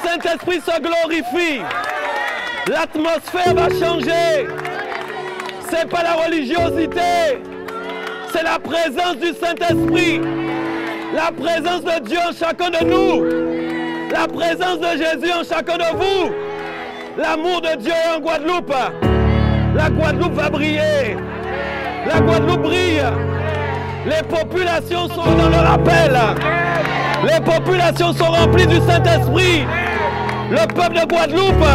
Saint-Esprit se glorifie. L'atmosphère va changer. C'est pas la religiosité. C'est la présence du Saint-Esprit. La présence de Dieu en chacun de nous. La présence de Jésus en chacun de vous. L'amour de Dieu en Guadeloupe. La Guadeloupe va briller. La Guadeloupe brille. Les populations sont dans leur appel. Les populations sont remplies du Saint-Esprit. Le peuple de Guadeloupe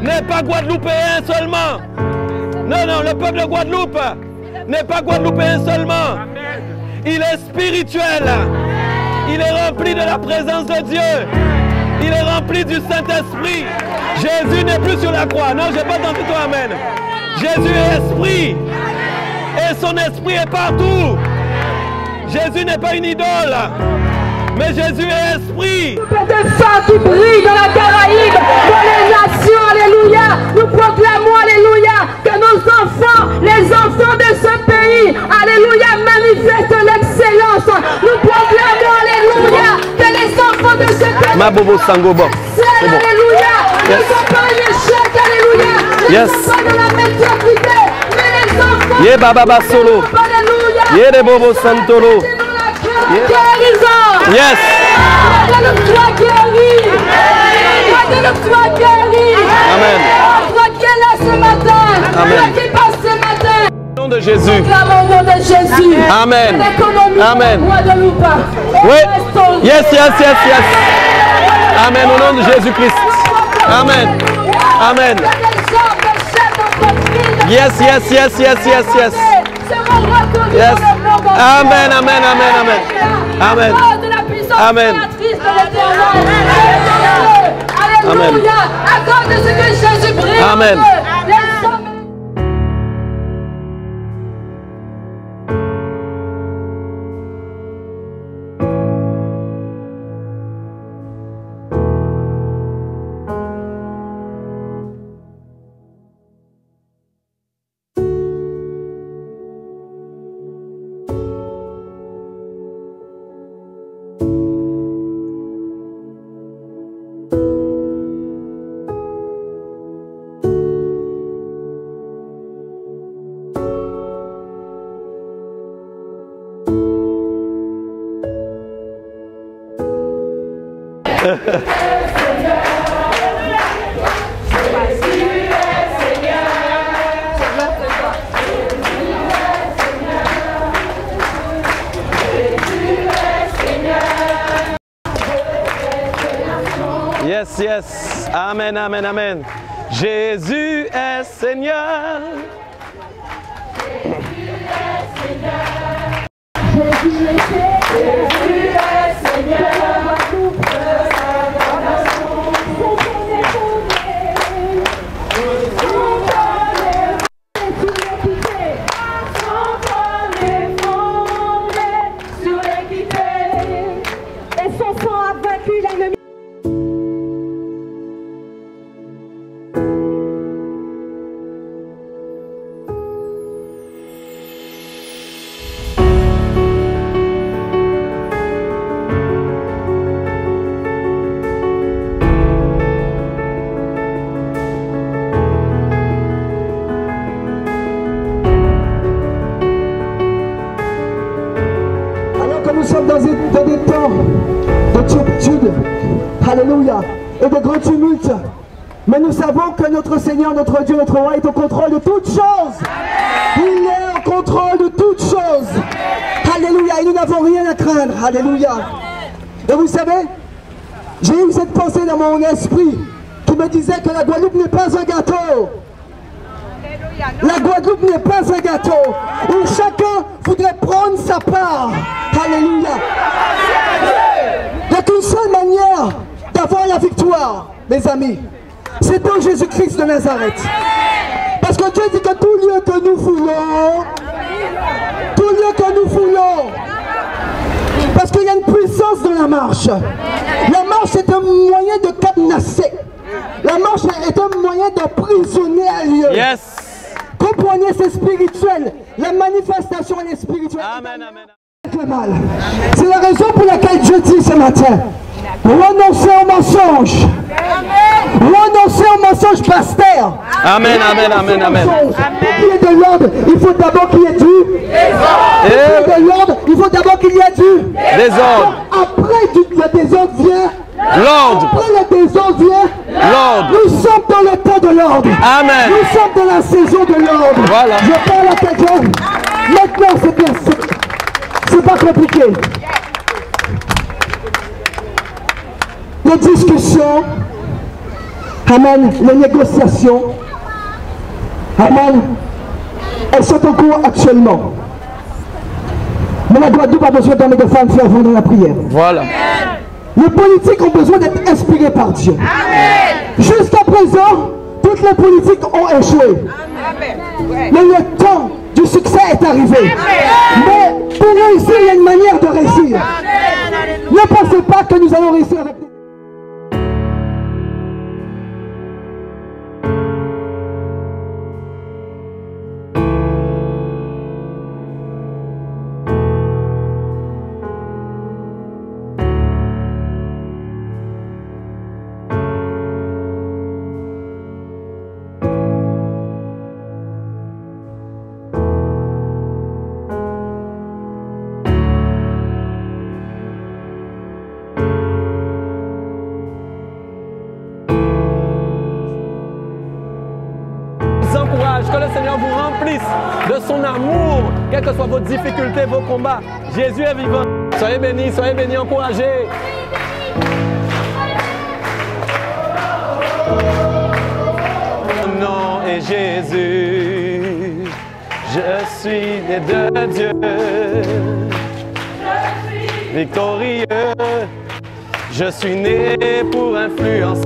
n'est pas guadeloupéen seulement. Non, non, le peuple de Guadeloupe n'est pas guadeloupéen seulement. Il est spirituel. Il est rempli de la présence de Dieu. Il est rempli du Saint-Esprit. Jésus n'est plus sur la croix. Non, je n'ai pas entendu toi, amen. Jésus est esprit. Et son esprit est partout. Jésus n'est pas une idole. Mais Jésus est esprit. Des sangs qui brillent dans la Caraïbe, dans les nations, alléluia. Nous proclamons, alléluia, que nos enfants, les enfants de ce pays, alléluia, manifestent l'excellence. Nous proclamons, alléluia, que les enfants de ce pays, ma bobo sango bon. alléluia, ne sont pas un échec, alléluia. Ils ne sont pas dans la médiocrité, mais les enfants, Ye baba solo. alléluia, Ye de bobo santolo. guérison. Yes. Guadeloupe-toi guéri. Guadeloupe-toi guéri. Amen. Toi qui es là ce matin. Amen. Toi qui passe ce matin. Au nom de Jésus. Au nom de Jésus. Amen. L'économie Amen. de Guadeloupe. Oui. Yes, yes, yes, yes. Amen. Au nom de Jésus-Christ. Amen. Amen. Yes, yes, yes, yes, yes, yes. Yes. Amen, amen, amen, amen. Amen. Amen. Amen. Amen. Yes, yes. Amen, amen, amen. Jésus est Seigneur. Jésus est Seigneur. Nous sommes dans des temps de turpitude, alléluia, et de grands tumultes. Mais nous savons que notre Seigneur, notre Dieu, notre Roi est au contrôle de toutes choses. Il est au contrôle de toutes choses. Alléluia, et nous n'avons rien à craindre. Alléluia. Et vous savez, j'ai eu cette pensée dans mon esprit qui me disait que la Guadeloupe n'est pas un gâteau. La Guadeloupe n'est pas un gâteau où chacun voudrait prendre sa part. Alléluia. Il n'y a qu'une seule manière d'avoir la victoire, mes amis. C'est en Jésus-Christ de Nazareth. Parce que Dieu dit que tout lieu que nous foulons, parce qu'il y a une puissance dans la marche. La marche est un moyen de cadenasser. La marche est un moyen d'emprisonner un lieu. Yes. Comprenez, c'est spirituel. La manifestation, elle est spirituelle. Amen, amen. C'est la raison pour laquelle Dieu dit ce matin Renoncez au mensonge. Renoncez au mensonge, pasteur. Amen, amen, amen, amen. Pour qu'il y ait de l'ordre, il faut d'abord qu'il y ait du désordre. Pour qu'il y ait de l'ordre, il faut d'abord qu'il y ait du désordre. Après le désordre vient l'ordre. Après le désordre vient l'ordre. Nous sommes dans le temps de l'ordre. Amen. Nous sommes dans la saison de l'ordre. Voilà. Je parle à quelqu'un. Maintenant, c'est bien. C'est pas compliqué. Les discussions, amen, les négociations, amen, elles sont en cours actuellement. Mais la Guadeloupe a besoin d'hommes et de femmes fervents dans la prière. Voilà. Les politiques ont besoin d'être inspirés par Dieu. Jusqu'à présent, toutes les politiques ont échoué. Mais le temps du succès est arrivé. Mais pour réussir, il y a une manière de réussir. Ne pensez pas que nous allons réussir avec des... Que le Seigneur vous remplisse de son amour, quelles que soient vos difficultés, vos combats. Jésus est vivant. Soyez bénis, encouragés. Mon nom est Jésus, je suis né de Dieu, victorieux, je suis né pour influencer.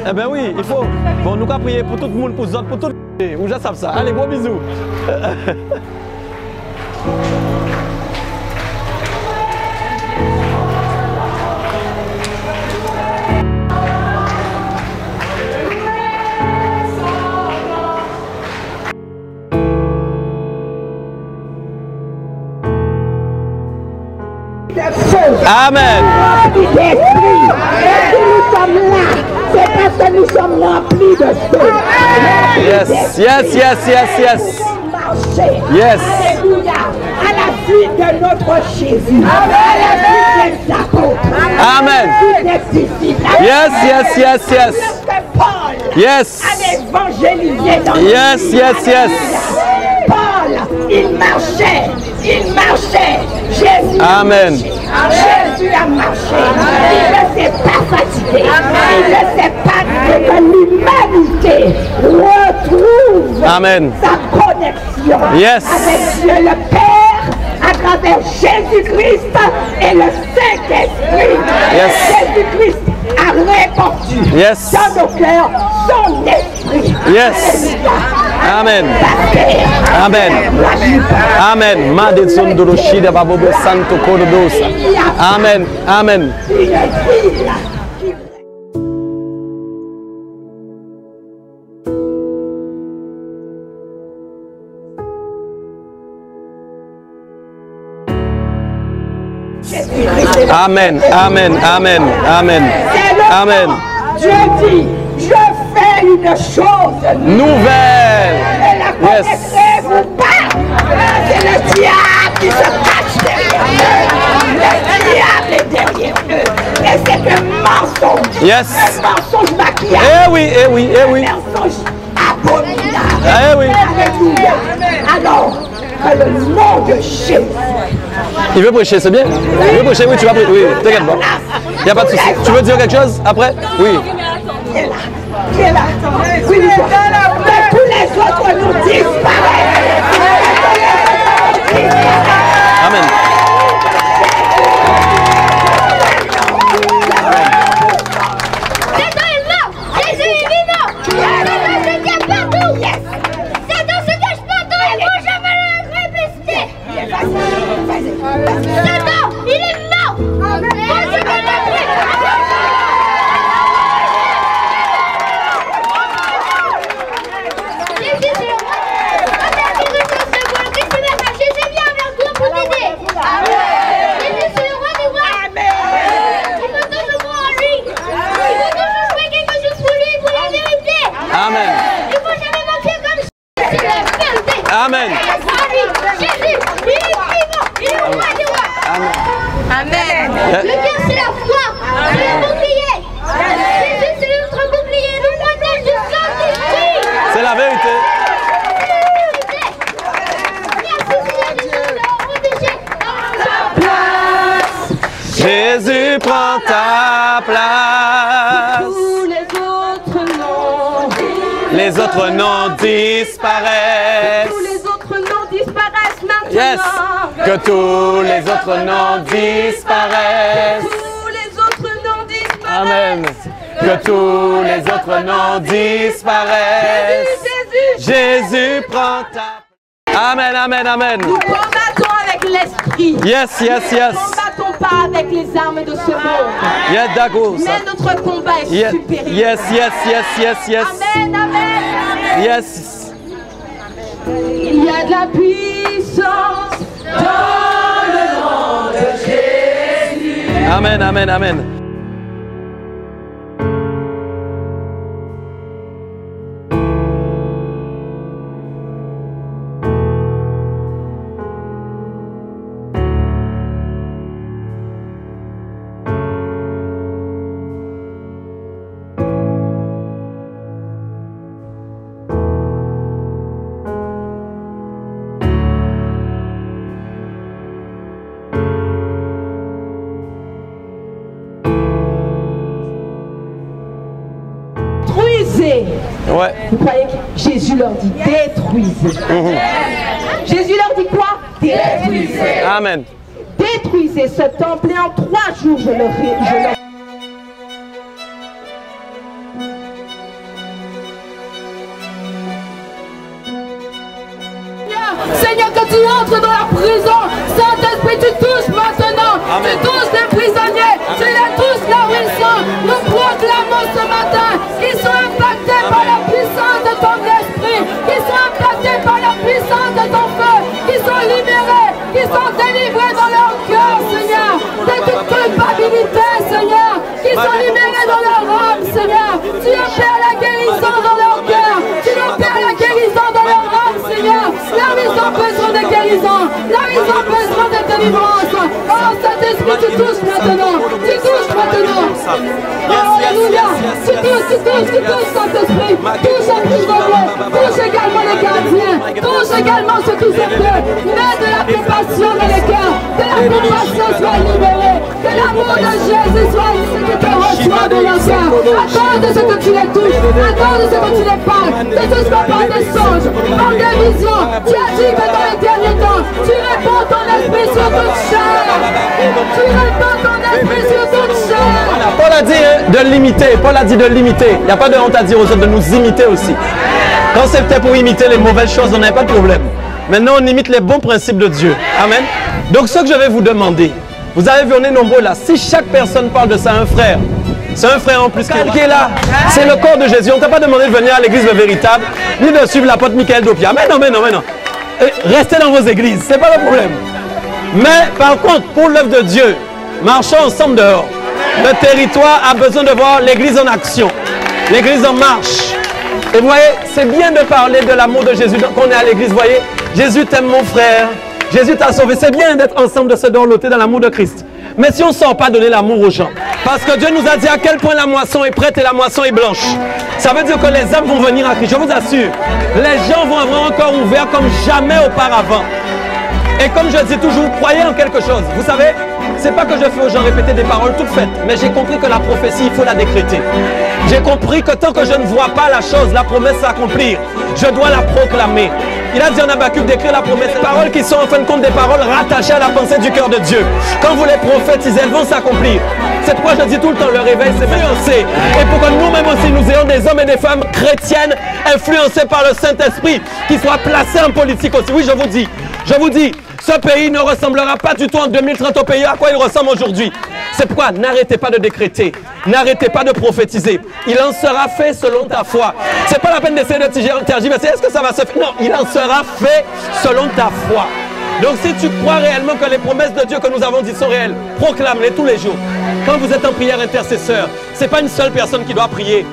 Eh bien oui, il faut. Bon, nous allons prier pour tout le monde, pour les autres, pour tout le monde. Ou je sais ça. Allez, gros bisous. Amen. C'est parce que nous sommes remplis de feu. Yes, yes, yes, yes, yes. Yes. Alléluia. À la suite de notre Jésus. À la suite des apôtres. Amen. À la suite des disciples. Yes, yes, yes, yes. Que Paul yes. a évangélisé dans yes, yes, yes. Paul, il marchait. Jésus. Amen. Jésus a marché. Il ne s'est pas fatigué. Il ne s'est pas dit que l'humanité retrouve Amen. sa connexion Yes. avec Dieu le Père à travers Jésus-Christ et le Saint-Esprit. Yes. Jésus-Christ a répandu Yes. dans nos cœurs son esprit. Yes. Amen. Amen. Amen. Madetson doroshi de babobo santo cordosa. Amen. Amen. Amen. Amen. Amen. Amen. Amen. Dieu dit, je fais une chose nouvelle. Et la connaîtrez-vous pas? C'est le diable qui se cache derrière eux. Le diable est derrière eux. Et c'est un mensonge. Yes. Un mensonge maquillage. Eh oui, eh oui, eh oui. Un mensonge abominable. Eh oui. Alléluia. Alors, que le nom de Jésus. Il veut prêcher, c'est bien? Il veut prêcher, oui, tu vas prêcher. Oui, t'inquiète pas. Il n'y a pas de souci. Tu veux dire quelque chose après? Oui. Qui est là? Qui est là? Oui, que tous les autres nous disparaissent. Amen. C'est dans le nom. Jésus est vivant. Satan se tient partout. Satan se cache partout. Et moi, je vais le répéter. Vas-y. Amen. Jésus, il est vivant, il est roi des rois. Amen. Le cœur, c'est la foi, c'est le bouclier. Jésus, c'est notre bouclier, le protège du Saint-Esprit. C'est la vérité. Jésus prend ta place. Les autres noms disparaissent. Tous les autres noms disparaissent maintenant. Yes. Que tous les autres noms disparaissent. Tous les autres noms disparaissent. Amen. Que tous les autres noms disparaissent. Jésus prend ta place. Amen, amen, amen. Nous combattons avec l'esprit. Yes, yes, yes. Nous ne combattons pas avec les armes de ce monde. Yes, d'accord. Mais notre combat est Yes, supérieur. yes, yes, yes, yes, yes. Amen, amen. Yes. Il y a de la puissance dans le nom de Jésus. Amen, amen, amen. Ouais. Vous croyez que Jésus leur dit détruisez. Jésus leur dit quoi? Détruisez. Amen. Détruisez ce temple et en 3 jours je le Seigneur, que tu entres dans la prison, Saint-Esprit, tu touches maintenant. Amen. Tu touches les prisonniers, tu les touches là où ils sont. Nous proclamons ce matin qu'ils sont impactés par la puissance de ton esprit, qu'ils sont impactés par la puissance de ton feu, qu'ils sont libérés, qu'ils sont délivrés dans leur cœur, Seigneur, de toute culpabilité, Seigneur, qu'ils sont libérés dans leur âme, Seigneur. Tu opères la guérison dans leur cœur, tu opères la guérison dans leur âme, Seigneur. Là où ils ont besoin de guérison, là où ils ont besoin de délivrance. Oh, Saint-Esprit, tu touches maintenant, tu touches maintenant. Oh, alléluia, tu touches, Saint-Esprit. Touche un prisonnier, touche également les gardiens, touche également ceux qui sont peu. Mets de la compassion dans les cœurs, que la compassion soit libérée, que l'amour de Jésus soit ce qui te reçoit de leur cœur. Attends de ce que tu les touches, attends de ce que tu les parles, que ce soit par des songes, par des visions. Tu as dit que dans les derniers temps, tu répands ton esprit sur toute chair. Tu répands ton esprit sur toute chair. Paul a dit de l'imiter. Paul a dit de l'imiter. Il n'y a pas de honte à dire aux autres de nous imiter aussi. Quand c'était pour imiter les mauvaises choses, on n'avait pas de problème. Maintenant, on imite les bons principes de Dieu. Amen. Donc, ce que je vais vous demander, vous avez vu, on est nombreux là. Si chaque personne parle de ça à un frère, c'est un frère en plus qui est là. C'est le corps de Jésus. On ne t'a pas demandé de venir à l'église le véritable, ni de suivre l'apôtre Michael Dopia. Mais non, mais non, mais non. Restez dans vos églises, c'est pas le problème. Mais par contre, pour l'œuvre de Dieu, marchons ensemble dehors. Le territoire a besoin de voir l'église en action, l'église en marche. Et vous voyez, c'est bien de parler de l'amour de Jésus quand on est à l'église. Vous voyez, Jésus t'aime mon frère, Jésus t'a sauvé. C'est bien d'être ensemble, de se dorloter dans l'amour de Christ. Mais si on ne sort pas donner l'amour aux gens, parce que Dieu nous a dit à quel point la moisson est prête et la moisson est blanche. Ça veut dire que les âmes vont venir à Christ. Je vous assure, les gens vont avoir un cœur ouvert comme jamais auparavant. Et comme je dis toujours, croyez en quelque chose. Vous savez, c'est pas que je fais aux gens répéter des paroles toutes faites, mais j'ai compris que la prophétie, il faut la décréter. J'ai compris que tant que je ne vois pas la chose, la promesse s'accomplir, je dois la proclamer. Il a dit en Habakkuk d'écrire la promesse, des paroles qui sont en fin de compte des paroles rattachées à la pensée du cœur de Dieu. Quand vous les prophétisez, elles vont s'accomplir. C'est pourquoi je dis tout le temps, le réveil c'est influencé. Et pour que nous-mêmes aussi, nous ayons des hommes et des femmes chrétiennes influencés par le Saint-Esprit, qui soient placés en politique aussi. Oui, je vous dis, ce pays ne ressemblera pas du tout en 2030 au pays à quoi il ressemble aujourd'hui. C'est pourquoi n'arrêtez pas de décréter, n'arrêtez pas de prophétiser. Il en sera fait selon ta foi. C'est pas la peine d'essayer de tergiverser. Est-ce que ça va se faire? Non, il en sera fait selon ta foi. Donc si tu crois réellement que les promesses de Dieu que nous avons dites sont réelles, proclame-les tous les jours. Quand vous êtes en prière intercesseur, ce n'est pas une seule personne qui doit prier.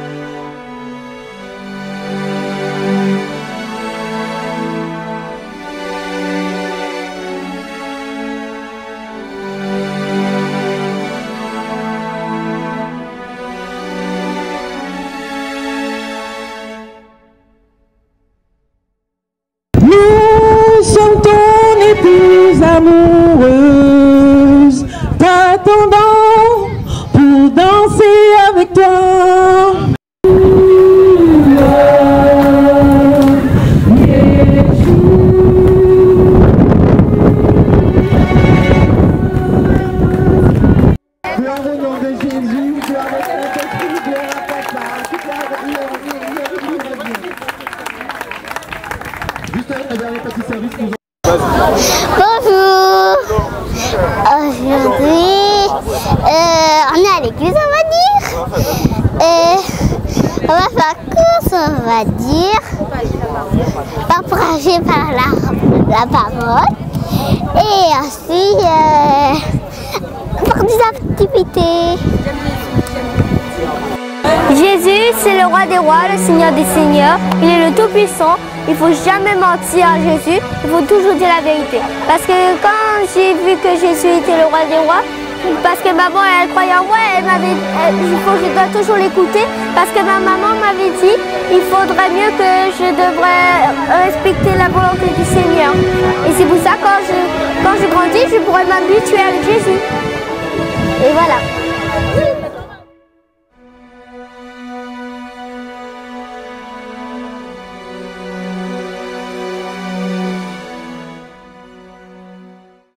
plus amoureuse, t'attendant pour danser avec toi. Bonjour. Aujourd'hui, on est à l'église, on va dire. On va faire course, on va dire. Encouragé par la parole. Et ensuite, faire des activités. Jésus, c'est le roi des rois, le Seigneur des seigneurs. Il est le Tout-Puissant. Il ne faut jamais mentir à Jésus. Il faut toujours dire la vérité. Parce que quand j'ai vu que Jésus était le roi des rois, parce que maman, elle croyait en moi, je dois toujours l'écouter. Parce que ma maman m'avait dit, il faudrait mieux que je devrais respecter la volonté du Seigneur. Et c'est pour ça, quand je grandis, je pourrais m'habituer avec Jésus. Et voilà.